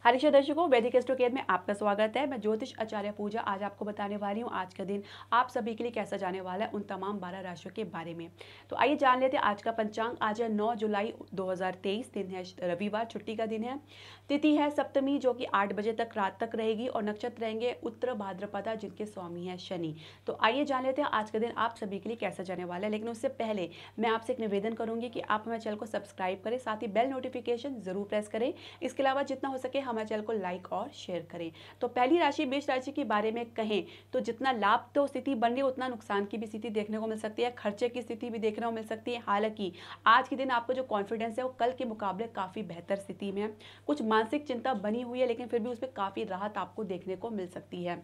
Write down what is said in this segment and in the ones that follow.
हरीश दर्शकों, वैदिक astro care में आपका स्वागत है। मैं ज्योतिष आचार्य पूजा आज आपको बताने वाली हूँ आज का दिन आप सभी के लिए कैसा जाने वाला है उन तमाम 12 राशियों के बारे में। तो आइए जान लेते हैं आज का पंचांग। आज है 9 जुलाई 2023, दिन है रविवार, छुट्टी का दिन है। तिथि है सप्तमी जो कि 8 बजे तक रात तक रहेगी और नक्षत्र रहेंगे उत्तर भाद्रपदा जिनके स्वामी है शनि। तो आइए जान लेते हैं आज का दिन आप सभी के लिए कैसा जाने वाला है। लेकिन उससे पहले मैं आपसे एक निवेदन करूंगी कि आप हमारे चैनल को सब्सक्राइब करें, साथ ही बेल नोटिफिकेशन जरूर प्रेस करें। इसके अलावा जितना हो सके हमारे चैनल को लाइक और शेयर करें। तो पहली राशि मेष राशि के बारे में कहें तो जितना लाभ तो स्थिति बन रही है उतना नुकसान की भी स्थिति देखने को मिल सकती है, खर्चे की स्थिति भी देखने को मिल सकती है। हालांकि आज के दिन आपका जो कॉन्फिडेंस है वो कल के मुकाबले काफी बेहतर स्थिति में है। कुछ मानसिक चिंता बनी हुई है लेकिन फिर भी उसमें काफी राहत आपको देखने को मिल सकती है।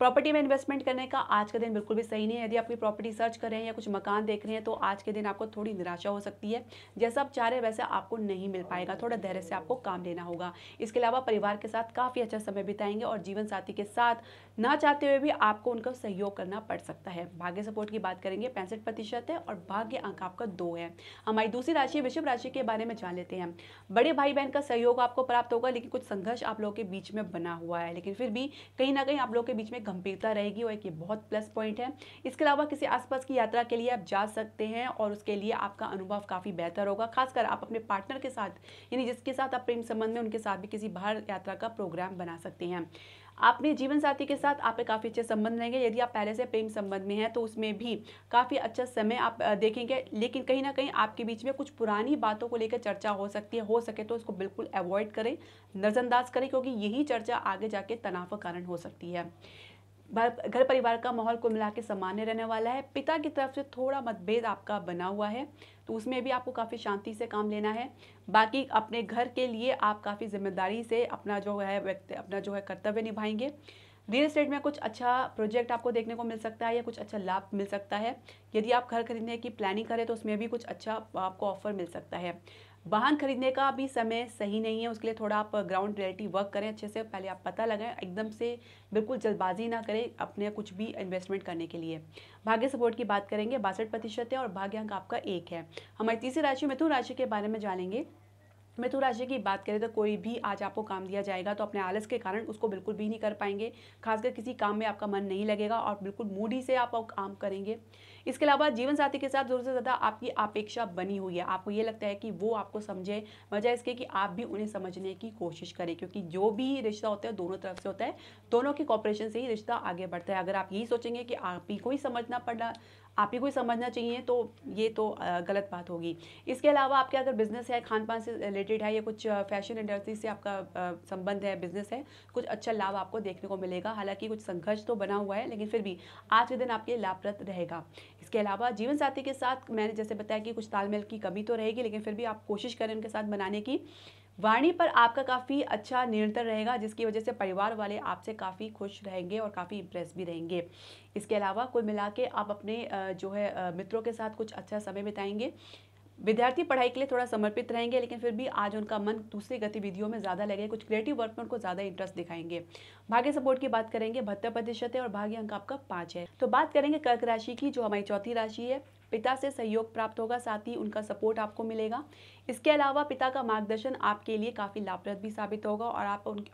प्रॉपर्टी में इन्वेस्टमेंट करने का आज का दिन बिल्कुल भी सही नहीं है। यदि आपकी प्रॉपर्टी सर्च कर रहे हैं या कुछ मकान देख रहे हैं तो आज के दिन आपको थोड़ी निराशा हो सकती है। जैसा आप चाह रहे हैं वैसा आपको नहीं मिल पाएगा, थोड़ा धैर्य से आपको काम लेना होगा। इसके अलावा परिवार के साथ काफी अच्छा समय बिताएंगे और जीवन साथी के साथ ना चाहते हुए भी आपको उनका सहयोग करना पड़ सकता है। भाग्य सपोर्ट की बात करेंगे 65% है और भाग्य अंक आपका 2 है। हमारी दूसरी राशि वृषभ राशि के बारे में जान लेते हैं। बड़े भाई बहन का सहयोग आपको प्राप्त होगा लेकिन कुछ संघर्ष आप लोगों के बीच में बना हुआ है, लेकिन फिर भी कहीं ना कहीं आप लोगों के बीच में गंभीरता रहेगी और एक ये बहुत प्लस पॉइंट है। इसके अलावा किसी आसपास की यात्रा के लिए आप जा सकते हैं और उसके लिए आपका अनुभव काफी बेहतर होगा। खासकर आप अपने पार्टनर के साथ यानी जिसके साथ आप प्रेम संबंध में उनके साथ भी किसी बाहर यात्रा का प्रोग्राम बना सकते हैं। अपने जीवन साथी के साथ आपके काफी अच्छे संबंध रहेंगे। यदि आप पहले से प्रेम संबंध में हैं तो उसमें भी काफी अच्छा समय आप देखेंगे, लेकिन कहीं ना कहीं आपके बीच में कुछ पुरानी बातों को लेकर चर्चा हो सकती है। हो सके तो उसको बिल्कुल अवॉइड करें, नजरअंदाज करें, क्योंकि यही चर्चा आगे जाके तनाव का कारण हो सकती है। घर परिवार का माहौल कुल मिला के सामान्य रहने वाला है। पिता की तरफ से थोड़ा मतभेद आपका बना हुआ है तो उसमें भी आपको काफ़ी शांति से काम लेना है। बाकी अपने घर के लिए आप काफ़ी जिम्मेदारी से अपना जो है कर्तव्य निभाएंगे। रियल एस्टेट में कुछ अच्छा प्रोजेक्ट आपको देखने को मिल सकता है या कुछ अच्छा लाभ मिल सकता है। यदि आप घर खरीदने की प्लानिंग करें तो उसमें भी कुछ अच्छा आपको ऑफर मिल सकता है। वाहन खरीदने का भी समय सही नहीं है, उसके लिए थोड़ा आप ग्राउंड रियलिटी वर्क करें अच्छे से, पहले आप पता लगाएं, एकदम से बिल्कुल जल्दबाजी ना करें अपने कुछ भी इन्वेस्टमेंट करने के लिए। भाग्य सपोर्ट की बात करेंगे 62% है और भाग्य अंक आपका 1 है। हमारी तीसरी राशि मिथुन राशि के बारे में जानेंगे। मिथुन राशि की बात करें तो कोई भी आज आपको काम दिया जाएगा तो अपने आलस के कारण उसको बिल्कुल भी नहीं कर पाएंगे। खासकर किसी काम में आपका मन नहीं लगेगा और बिल्कुल मूड ही से आप काम करेंगे। इसके अलावा जीवन साथी के साथ जरूरत से ज़्यादा आपकी अपेक्षा बनी हुई है। आपको ये लगता है कि वो आपको समझे, वजह इसके कि आप भी उन्हें समझने की कोशिश करें, क्योंकि जो भी रिश्ता होता है दोनों तरफ से होता है, दोनों की कॉपरेशन से ही रिश्ता आगे बढ़ता है। अगर आप यही सोचेंगे कि आप ही को ही समझना पड़ना, आप ही को ही समझना चाहिए, तो ये तो गलत बात होगी। इसके अलावा आपके अगर बिजनेस है, खान पान से रिलेटेड है या कुछ फैशन इंडस्ट्री से आपका संबंध है, बिजनेस है, कुछ अच्छा लाभ आपको देखने को मिलेगा। हालांकि कुछ संघर्ष तो बना हुआ है लेकिन फिर भी आज के दिन आपके लाभप्रद रहेगा। इसके अलावा जीवन साथी के साथ मैंने जैसे बताया कि कुछ तालमेल की कमी तो रहेगी, लेकिन फिर भी आप कोशिश करें उनके साथ बनाने की। वाणी पर आपका काफ़ी अच्छा नियंत्रण रहेगा जिसकी वजह से परिवार वाले आपसे काफ़ी खुश रहेंगे और काफ़ी इंप्रेस भी रहेंगे। इसके अलावा कुल मिला के आप अपने मित्रों के साथ कुछ अच्छा समय बिताएंगे। विद्यार्थी पढ़ाई के लिए थोड़ा समर्पित रहेंगे लेकिन फिर भी आज उनका मन दूसरी गतिविधियों में ज़्यादा लगेगा, कुछ क्रिएटिव वर्क में उनको ज़्यादा इंटरेस्ट दिखाएंगे। भाग्य सपोर्ट की बात करेंगे 72% है और भाग्य अंक आपका 5 है। तो बात करेंगे कर्क राशि की, जो हमारी चौथी राशि है। पिता से सहयोग प्राप्त होगा, साथ ही उनका सपोर्ट आपको मिलेगा। इसके अलावा पिता का मार्गदर्शन आपके लिए काफ़ी लाभप्रद भी साबित होगा और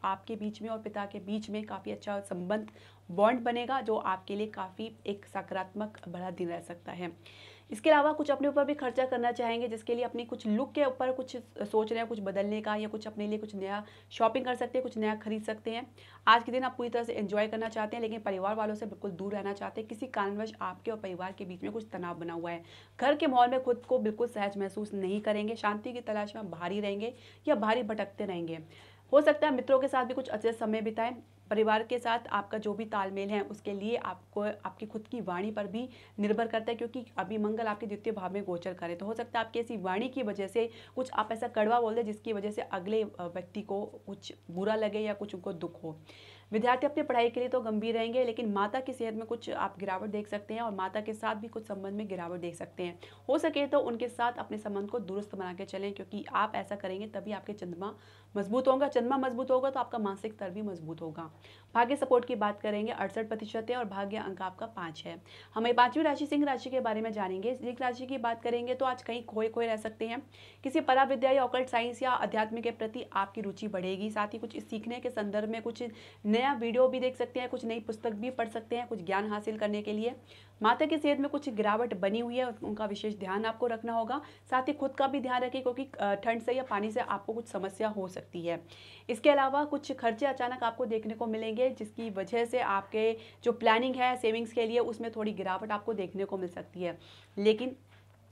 आपके बीच में और पिता के बीच में काफ़ी अच्छा संबंध बॉन्ड बनेगा, जो आपके लिए काफ़ी एक सकारात्मक बड़ा दिन रह सकता है। इसके अलावा कुछ अपने ऊपर भी खर्चा करना चाहेंगे, जिसके लिए अपनी कुछ लुक के ऊपर कुछ सोच रहे हैं, कुछ बदलने का या कुछ अपने लिए कुछ नया शॉपिंग कर सकते हैं, कुछ नया खरीद सकते हैं। आज के दिन आप पूरी तरह से एंजॉय करना चाहते हैं लेकिन परिवार वालों से बिल्कुल दूर रहना चाहते हैं। किसी कारणवश आपके और परिवार के बीच में कुछ तनाव बना हुआ है। घर के माहौल में खुद को बिल्कुल सहज महसूस नहीं करेंगे। शांति की तलाश में बाहरी रहेंगे या बाहरी भटकते रहेंगे। हो सकता है मित्रों के साथ भी कुछ अच्छे समय बिताएं। परिवार के साथ आपका जो भी तालमेल है उसके लिए आपको आपकी खुद की वाणी पर भी निर्भर करता है, क्योंकि अभी मंगल आपके द्वितीय भाव में गोचर करे तो हो सकता है आपकी ऐसी वाणी की वजह से कुछ आप ऐसा कड़वा बोल दें जिसकी वजह से अगले व्यक्ति को कुछ बुरा लगे या कुछ उनको दुख हो। विद्यार्थी अपनी पढ़ाई के लिए तो गंभीर रहेंगे लेकिन माता की सेहत में कुछ आप गिरावट देख सकते हैं और माता के साथ भी कुछ संबंध में गिरावट देख सकते हैं। हो सके तो उनके साथ अपने संबंध को दुरुस्त बना के चलें, क्योंकि आप ऐसा करेंगे तभी आपके चंद्रमा मजबूत होगा। चंद्रमा मजबूत होगा तो आपका मानसिक स्तर भी मजबूत होगा। भाग्य सपोर्ट की बात करेंगे 68% है और भाग्य अंक आपका 5 है। हमें पांचवी राशि सिंह राशि के बारे में जानेंगे। सिंह राशि की बात करेंगे तो आज कहीं खोए खोए रह सकते हैं। किसी पराविद्या या ऑकल्ट साइंस या अध्यात्म के प्रति आपकी रुचि बढ़ेगी। साथ ही कुछ सीखने के संदर्भ में कुछ नया वीडियो भी देख सकते हैं, कुछ नई पुस्तक भी पढ़ सकते हैं कुछ ज्ञान हासिल करने के लिए। माता की सेहत में कुछ गिरावट बनी हुई है, उनका विशेष ध्यान आपको रखना होगा। साथ ही खुद का भी ध्यान रखें क्योंकि ठंड से या पानी से आपको कुछ समस्या हो सकती है। इसके अलावा कुछ खर्चे अचानक आपको देखने को मिलेंगे जिसकी वजह से आपके जो प्लानिंग है सेविंग्स के लिए उसमें थोड़ी गिरावट आपको देखने को मिल सकती है। लेकिन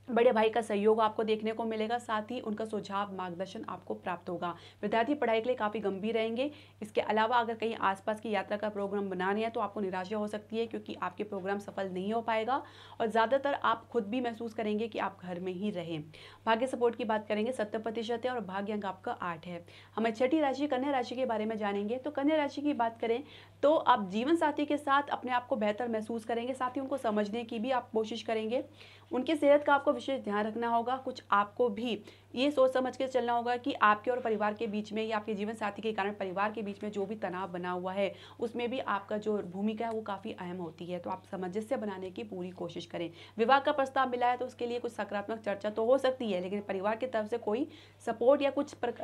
बड़े भाई का सहयोग आपको देखने को मिलेगा। साथ ही उनका सुझाव मार्गदर्शन आपको प्राप्त होगा। विद्यार्थी पढ़ाई के लिए काफ़ी गंभीर रहेंगे। इसके अलावा अगर कहीं आसपास की यात्रा का प्रोग्राम बना रहे हैं तो आपको निराशा हो सकती है क्योंकि आपके प्रोग्राम सफल नहीं हो पाएगा और ज़्यादातर आप खुद भी महसूस करेंगे कि आप घर में ही रहें। भाग्य सपोर्ट की बात करेंगे 70% है और भाग्य अंक आपका 8 है। हमें छठी राशि कन्या राशि के बारे में जानेंगे। तो कन्या राशि की बात करें तो आप जीवन साथी के साथ अपने आप को बेहतर महसूस करेंगे। साथ ही उनको समझने की भी आप कोशिश करेंगे। उनकी सेहत का आपको विशेष ध्यान रखना होगा। कुछ आपको भी ये सोच समझ के चलना होगा कि आपके और परिवार के बीच में या आपके जीवन साथी के कारण परिवार के बीच में जो भी तनाव बना हुआ है उसमें भी आपका जो भूमिका है वो काफ़ी अहम होती है। तो आप सामंजस्य बनाने की पूरी कोशिश करें। विवाह का प्रस्ताव मिला है तो उसके लिए कुछ सकारात्मक चर्चा तो हो सकती है लेकिन परिवार की तरफ से कोई सपोर्ट या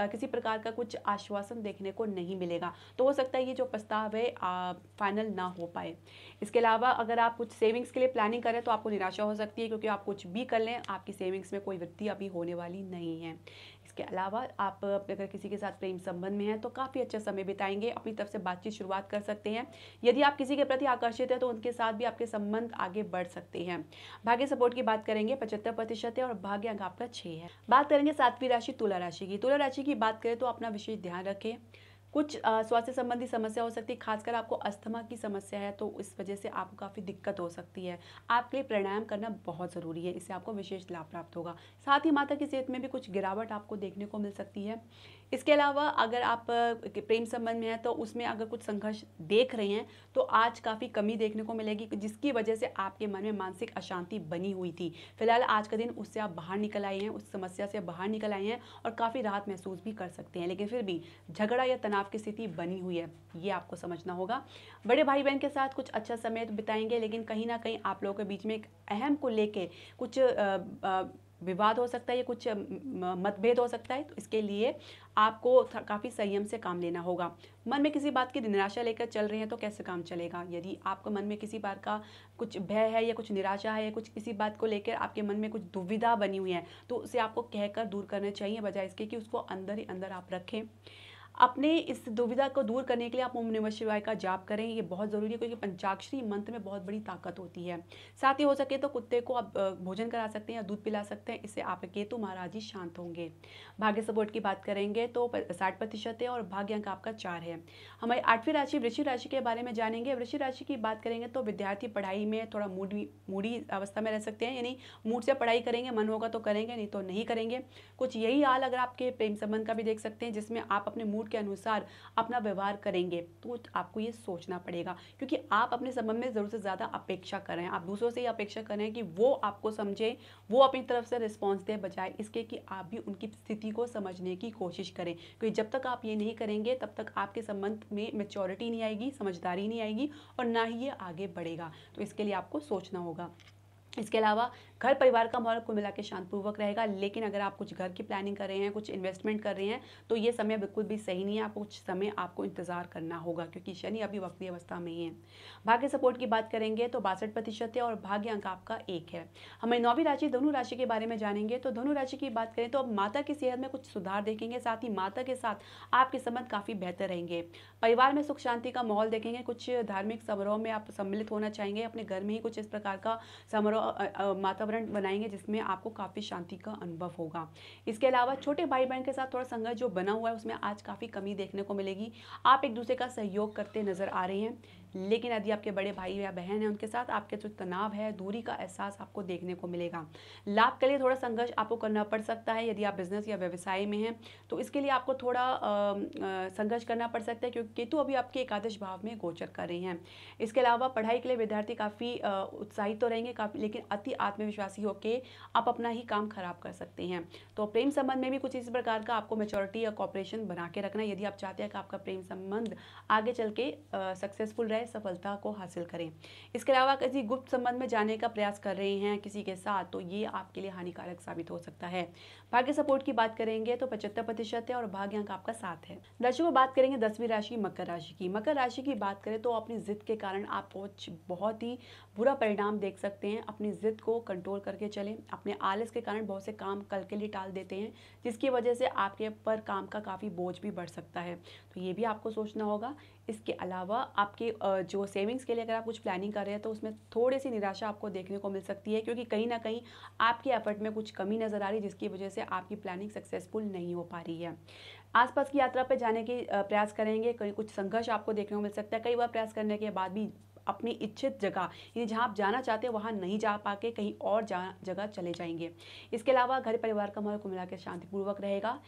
किसी प्रकार का कुछ आश्वासन देखने को नहीं मिलेगा। तो हो सकता है ये जो प्रस्ताव है फाइनल ना हो पाए। इसके अलावा अगर आप कुछ सेविंग्स के लिए प्लानिंग करें तो आपको निराशा हो सकती है क्योंकि आप कुछ भी कर लें आपकी सेविंग्स में कोई वृद्धि अभी होने वाली नहीं है। इसके अलावा आप अगर किसी के साथ प्रेम संबंध में हैं तो काफ़ी अच्छा समय बिताएंगे। अपनी तरफ से बातचीत शुरुआत कर सकते हैं। यदि आप किसी के प्रति आकर्षित है तो उनके साथ भी आपके संबंध आगे बढ़ सकते हैं। भाग्य सपोर्ट की बात करेंगे 75% है और भाग्य अंक आपका 6 है। बात करेंगे सातवीं राशि तुला राशि की। तुला राशि की बात करें तो अपना विशेष ध्यान रखें। कुछ स्वास्थ्य संबंधी समस्या हो सकती है। खासकर आपको अस्थमा की समस्या है तो इस वजह से आपको काफ़ी दिक्कत हो सकती है। आपके लिए प्राणायाम करना बहुत ज़रूरी है, इससे आपको विशेष लाभ प्राप्त होगा। साथ ही माता की सेहत में भी कुछ गिरावट आपको देखने को मिल सकती है। इसके अलावा अगर आप प्रेम संबंध में हैं तो उसमें अगर कुछ संघर्ष देख रहे हैं तो आज काफ़ी कमी देखने को मिलेगी जिसकी वजह से आपके मन में मानसिक अशांति बनी हुई थी। फिलहाल आज का दिन उससे आप बाहर निकल आए हैं, उस समस्या से बाहर निकल आए हैं और काफ़ी राहत महसूस भी कर सकते हैं। लेकिन फिर भी झगड़ा या तनाव की स्थिति बनी हुई है, ये आपको समझना होगा। बड़े भाई बहन के साथ कुछ अच्छा समय तो बिताएंगे लेकिन कहीं ना कहीं आप लोगों के बीच में एक अहम को लेके कुछ विवाद हो सकता है या कुछ मतभेद हो सकता है। तो इसके लिए आपको काफ़ी संयम से काम लेना होगा। मन में किसी बात की निराशा लेकर चल रहे हैं तो कैसे काम चलेगा। यदि आपके मन में किसी बात का कुछ भय है या कुछ निराशा है या कुछ किसी बात को लेकर आपके मन में कुछ दुविधा बनी हुई है तो उसे आपको कहकर दूर करना चाहिए बजाय इसके कि उसको अंदर ही अंदर आप रखें। अपने इस दुविधा को दूर करने के लिए आप ओम नमः शिवाय का जाप करें, ये बहुत ज़रूरी है क्योंकि पंचाक्षरी मंत्र में बहुत बड़ी ताकत होती है। साथ ही हो सके तो कुत्ते को आप भोजन करा सकते हैं या दूध पिला सकते हैं, इससे आपके केतु महाराज जी शांत होंगे। भाग्य सपोर्ट की बात करेंगे तो 60% है और भाग्य अंक आपका 4 है। हमारी 8वीं राशि वृश्चिक राशि के बारे में जानेंगे। वृश्चिक राशि की बात करेंगे तो विद्यार्थी पढ़ाई में थोड़ा मूडी अवस्था में रह सकते हैं, यानी मूड से पढ़ाई करेंगे, मन होगा तो करेंगे नहीं तो नहीं करेंगे। कुछ यही हाल अगर आपके प्रेम संबंध का भी देख सकते हैं जिसमें आप अपने मूड के अनुसार अपना व्यवहार करेंगे तो आपको ये सोचना पड़ेगा क्योंकि आप अपने संबंध में ज़रूरत से ज़्यादा अपेक्षा कर रहे हैं। आप दूसरों से ही अपेक्षा कर रहे हैं कि वो आपको समझे, वो अपनी तरफ से रिस्पॉन्स दे बजाय इसके कि आप भी उनकी स्थिति को समझने की कोशिश करें। क्योंकि जब तक आप ये नहीं करेंगे तब तक आपके संबंध में मैच्योरिटी नहीं आएगी, समझदारी नहीं आएगी और ना ही ये आगे बढ़ेगा। तो इसके लिए आपको सोचना होगा। इसके अलावा घर परिवार का माहौल कुल मिला के शांतिपूर्वक रहेगा। लेकिन अगर आप कुछ घर की प्लानिंग कर रहे हैं, कुछ इन्वेस्टमेंट कर रहे हैं तो ये समय बिल्कुल भी सही नहीं है। आपको कुछ समय आपको इंतजार करना होगा क्योंकि शनि अभी वक्री अवस्था में ही है। भाग्य सपोर्ट की बात करेंगे तो 62% है और भाग्य अंक आपका 1 है। हमें 9वीं राशि धनु राशि के बारे में जानेंगे। तो धनु राशि की बात करें तो अब माता की सेहत में कुछ सुधार देखेंगे। साथ ही माता के साथ आपके संबंध काफ़ी बेहतर रहेंगे। परिवार में सुख शांति का माहौल देखेंगे। कुछ धार्मिक समारोह में आप सम्मिलित होना चाहेंगे। अपने घर में ही कुछ इस प्रकार का समारोह वातावरण बनाएंगे जिसमें आपको काफ़ी शांति का अनुभव होगा। इसके अलावा छोटे भाई बहन के साथ थोड़ा संघर्ष जो बना हुआ है उसमें आज काफ़ी कमी देखने को मिलेगी। आप एक दूसरे का सहयोग करते नजर आ रहे हैं। लेकिन यदि आपके बड़े भाई या बहन हैं उनके साथ आपके जो तनाव है, दूरी का एहसास आपको देखने को मिलेगा। लाभ के लिए थोड़ा संघर्ष आपको करना पड़ सकता है। यदि आप बिजनेस या व्यवसाय में हैं तो इसके लिए आपको थोड़ा संघर्ष करना पड़ सकता है, क्योंकि केतु अभी आपके एकादश भाव में गोचर कर रही हैं। इसके अलावा पढ़ाई के लिए विद्यार्थी काफ़ी उत्साहित तो रहेंगे काफ़ी, लेकिन अति आत्मविश्वासी होकर आप अपना ही काम खराब कर सकते हैं। तो प्रेम संबंध में भी कुछ इस प्रकार का आपको मैच्योरिटी या कॉपरेशन बना के रखना है, यदि आप चाहते हैं कि आपका प्रेम संबंध आगे चल के सक्सेसफुल रहे, सफलता को हासिल करें। इसके अलावा किसी गुप्त संबंध में जाने का प्रयास कर रहे हैं किसी के साथ, तो ये आपके लिए हानिकारक साबित हो सकता है। भाग्य सपोर्ट की बात करेंगे तो 75% है और भाग्य अंक आपका 7 है। दर्शकों, बात करेंगे 10वीं राशि मकर राशि की। मकर राशि की बात करें तो अपनी जिद के कारण आप कुछ बहुत ही बुरा परिणाम देख सकते हैं। अपनी जिद को कंट्रोल करके चलें। अपने आलस के कारण बहुत से काम कल के लिए टाल देते हैं, जिसकी वजह से आपके ऊपर काम का काफ़ी बोझ भी बढ़ सकता है, तो ये भी आपको सोचना होगा। इसके अलावा आपके जो सेविंग्स के लिए अगर आप कुछ प्लानिंग कर रहे हैं तो उसमें थोड़ी सी निराशा आपको देखने को मिल सकती है, क्योंकि कहीं ना कहीं आपके एफर्ट में कुछ कमी नज़र आ रही है, जिसकी वजह से आपकी प्लानिंग सक्सेसफुल नहीं हो पा रही है। आसपास की यात्रा पर जाने की प्रयास करेंगे, कहीं कुछ संघर्ष आपको देखने को मिल सकता है। कई बार प्रयास करने के बाद भी अपनी इच्छित जगह, यानी जहां आप जाना चाहते हैं वहां नहीं जा पाके कहीं और जगह चले जाएंगे। इसके अलावा घर परिवार का माहौल कुल मिला के शांतिपूर्वक रहेगा।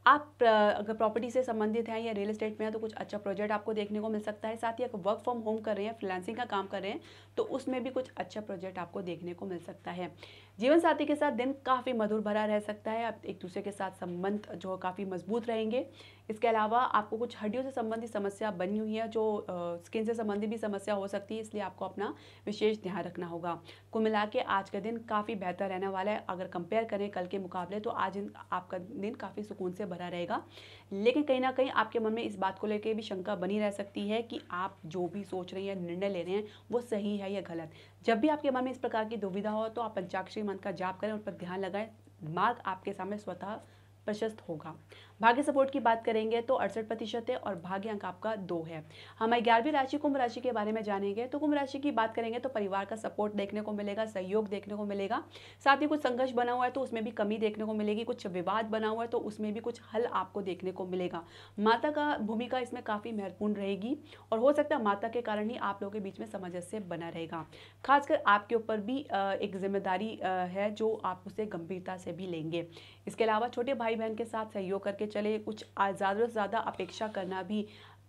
आप अगर प्रॉपर्टी से संबंधित हैं या रियल एस्टेट में हैं तो कुछ अच्छा प्रोजेक्ट आपको देखने को मिल सकता है। साथ ही अगर वर्क फ्रॉम होम कर रहे हैं, फ्रीलांसिंग का काम कर रहे हैं, तो उसमें भी कुछ अच्छा प्रोजेक्ट आपको देखने को मिल सकता है। जीवन साथी के साथ दिन काफ़ी मधुर भरा रह सकता है। आप एक दूसरे के साथ संबंध जो काफ़ी मजबूत रहेंगे। इसके अलावा आपको कुछ हड्डियों से संबंधित समस्या बनी हुई है, जो स्किन से संबंधित भी समस्या हो सकती है, इसलिए आपको अपना विशेष ध्यान रखना होगा। कुल मिला के आज का दिन काफ़ी बेहतर रहने वाला है। अगर कंपेयर करें कल के मुकाबले तो आज आपका दिन काफ़ी सुकून से भरा रहेगा। लेकिन कहीं ना कहीं आपके मन में इस बात को लेकर भी शंका बनी रह सकती है कि आप जो भी सोच रहे हैं, निर्णय ले रहे हैं, वो सही है या गलत। जब भी आपके मन में इस प्रकार की दुविधा हो तो आप पंचाक्षरी मंत्र का जाप करें, उन पर ध्यान लगाएं। मार्ग आपके सामने स्वतः प्रशस्त होगा। भाग्य सपोर्ट की बात करेंगे तो 68% है और भाग्य अंक आपका 2 है। हम 11वीं राशि कुंभ राशि के बारे में जानेंगे। तो कुंभ राशि की बात करेंगे तो परिवार का सपोर्ट देखने को मिलेगा, सहयोग देखने को मिलेगा। साथ ही कुछ संघर्ष बना हुआ है तो उसमें भी कमी देखने को मिलेगी। कुछ विवाद बना हुआ है तो उसमें भी कुछ हल आपको देखने को मिलेगा। माता का भूमिका इसमें काफ़ी महत्वपूर्ण रहेगी और हो सकता है माता के कारण ही आप लोगों के बीच में सामंजस्य बना रहेगा। खासकर आपके ऊपर भी एक जिम्मेदारी है जो आप उसे गंभीरता से भी लेंगे। इसके अलावा छोटे भाई बहन के साथ सहयोग करके चले। कुछ ज़्यादा से ज़्यादा अपेक्षा करना भी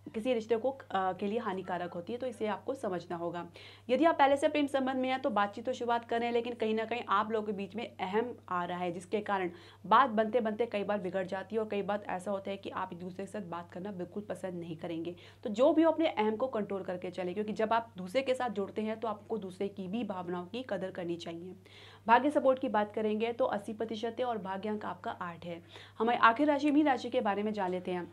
किसी रिश्ते को के लिए हानिकारक होती है, तो इसे आपको समझना होगा। यदि आप पहले से प्रेम संबंध में हैं तो बातचीत तो शुरुआत करें, लेकिन कहीं ना कहीं आप लोगों के बीच में अहम आ रहा है, जिसके कारण बात बनते बनते कई बार बिगड़ जाती है और कई बार ऐसा होता है कि आप एक दूसरे के साथ बात करना बिल्कुल पसंद नहीं करेंगे। तो जो भी हो अपने अहम को कंट्रोल करके चले, क्योंकि जब आप दूसरे के साथ जुड़ते हैं तो आपको दूसरे की भी भावनाओं की कदर करनी चाहिए। भाग्य सपोर्ट की बात करेंगे तो 80% है और भाग्य अंक आपका 8 है। हमारी आखिर राशि मीन राशि के बारे में जान लेते हैं।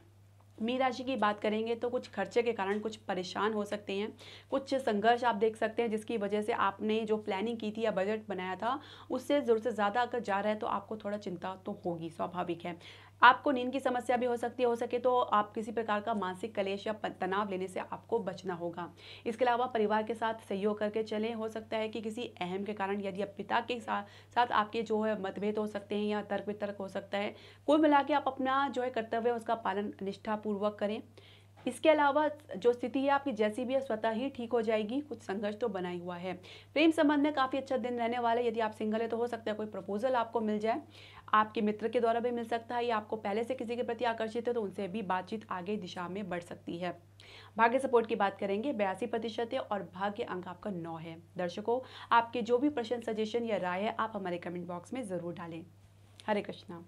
मीन राशि की बात करेंगे तो कुछ खर्चे के कारण कुछ परेशान हो सकते हैं। कुछ संघर्ष आप देख सकते हैं, जिसकी वजह से आपने जो प्लानिंग की थी या बजट बनाया था उससे ज़रूरत से ज़्यादा अगर जा रहा है तो आपको थोड़ा चिंता तो होगी, स्वाभाविक है। आपको नींद की समस्या भी हो सकती है, हो सके तो आप किसी प्रकार का मानसिक कलेश या तनाव लेने से आपको बचना होगा। इसके अलावा परिवार के साथ सहयोग करके चलें। हो सकता है कि किसी अहम के कारण यदि आप पिता के साथ आपके जो है मतभेद हो सकते हैं या तर्क वितर्क हो सकता है। कुल मिला के आप अपना जो है कर्तव्य उसका पालन निष्ठापूर्वक करें। इसके अलावा जो स्थिति है आपकी जैसी भी है स्वतः ही ठीक हो जाएगी। कुछ संघर्ष तो बना ही हुआ है। प्रेम संबंध में काफ़ी अच्छा दिन रहने वाला है। यदि आप सिंगल है तो हो सकता है कोई प्रपोजल आपको मिल जाए, आपके मित्र के द्वारा भी मिल सकता है, या आपको पहले से किसी के प्रति आकर्षित है तो उनसे भी बातचीत आगे दिशा में बढ़ सकती है। भाग्य सपोर्ट की बात करेंगे 82% है और भाग्य अंक आपका 9 है। दर्शकों, आपके जो भी प्रश्न, सजेशन या राय है आप हमारे कमेंट बॉक्स में ज़रूर डालें। हरे कृष्णा।